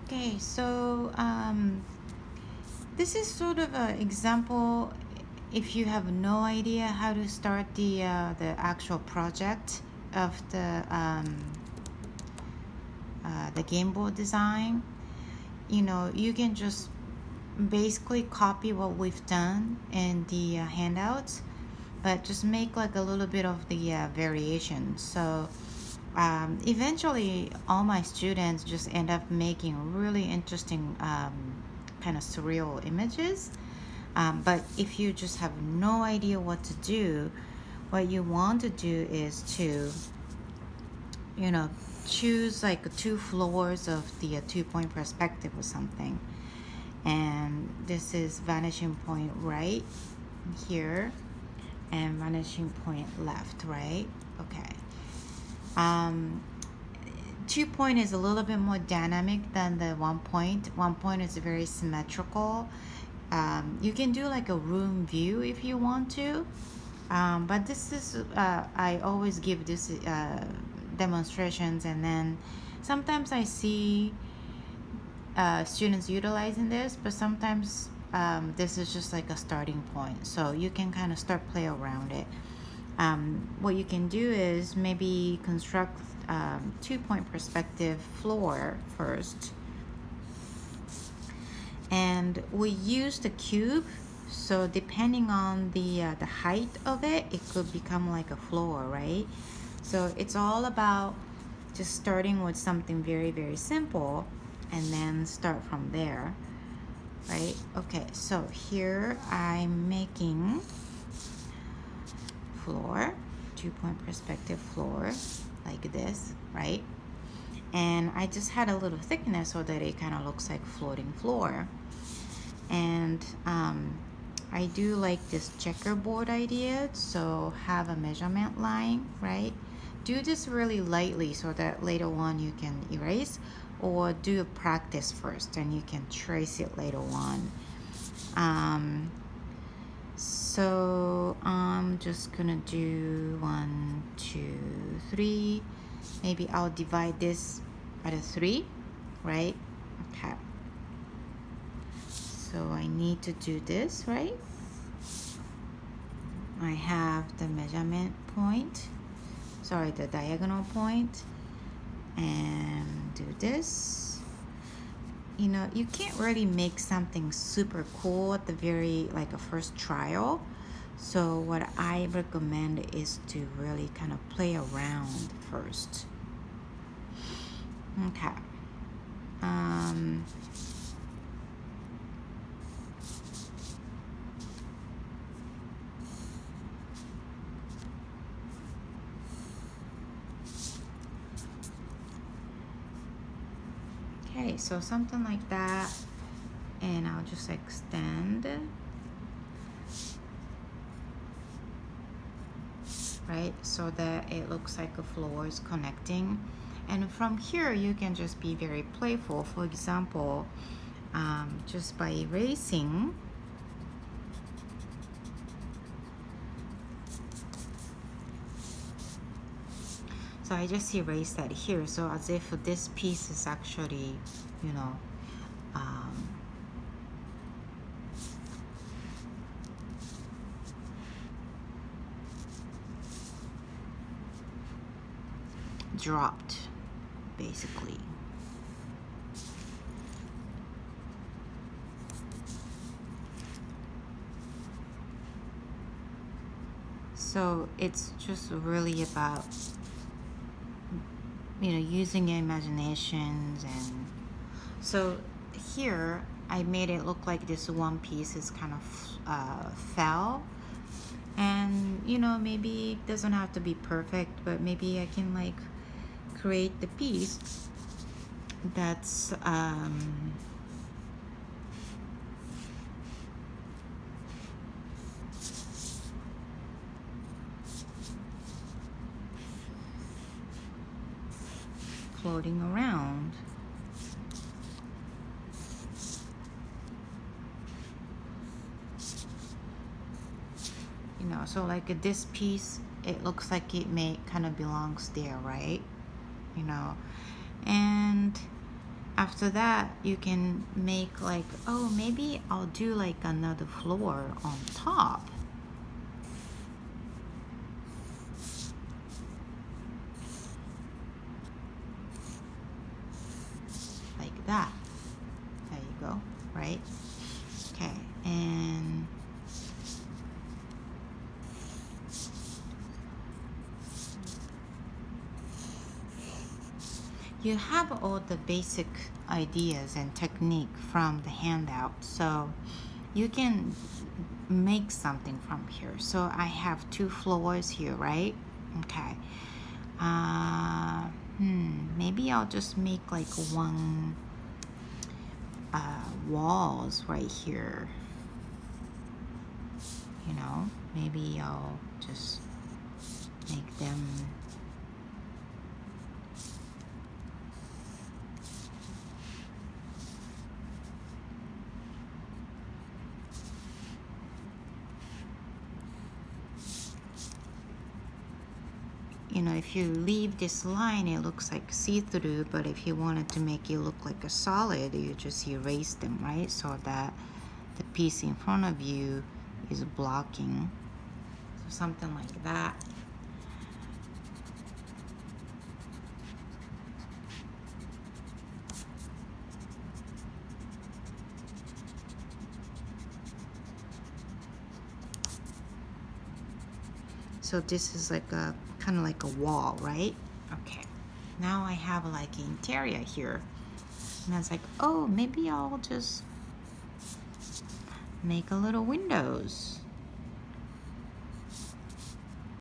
Okay, so this is sort of an example if you have no idea how to start the actual project of the game board design. You can just basically copy what we've done in the handouts, but just make like a little bit of the variation. So eventually, all my students just end up making really interesting kind of surreal images. But if you just have no idea what to do, what you want to do is to, you know, choose like 2 floors of the 2 point perspective or something. And this is vanishing point right here and vanishing point left, right? Okay. Um, 2 point is a little bit more dynamic than the 1 point. 1 point is very symmetrical. You can do like a room view if you want to, but this is I always give this demonstrations, and then sometimes I see students utilizing this, but sometimes this is just like a starting point, so you can kind of start play around it. What you can do is maybe construct 2 point perspective floor first, and we use the cube, so depending on the height of it, it could become like a floor, right? So it's all about just starting with something very, very simple and then start from there, right? Okay, so here I'm making floor, 2 point perspective floor, like this, right? And I just had a little thickness so that it kind of looks like floating floor. And I do like this checkerboard idea, so have a measurement line, right? Do this really lightly so that later on you can erase, or do a practice first and you can trace it later on. So I'm just gonna do 1, 2, 3. Maybe I'll divide this by the 3, right? Okay. So I need to do this, right? I have the measurement point, sorry, the diagonal point, and do this. You can't really make something super cool at the very, like a first trial. So what I recommend is to really kind of play around first. Okay. Okay, so something like that, and I'll just extend, right, so that it looks like a floor is connecting. And from here you can just be very playful. For example, just by erasing, so I just erase that here, so as if this piece is actually, you know, dropped, basically. So it's just really about, using your imaginations. And so here I made it look like this one piece is kind of fell, and maybe it doesn't have to be perfect, but maybe I can like create the piece that's floating around. So like this piece, it looks like it may kind of belongs there, right? And After that, you can make like, oh, maybe I'll do like another floor on top. Like that. There you go, right? Okay, and you have all the basic ideas and technique from the handout, so you can make something from here. So I have 2 floors here, right? Okay. Maybe I'll just make like one walls right here. You know, maybe I'll just make them if you leave this line, it looks like see-through, but if you wanted to make it look like a solid, you just erase them, right? So that the piece in front of you is blocking. So something like that. So this is like a kind of like a wall, right? Okay. Now I have like interior here. And I was like, oh, maybe I'll just make a little windows.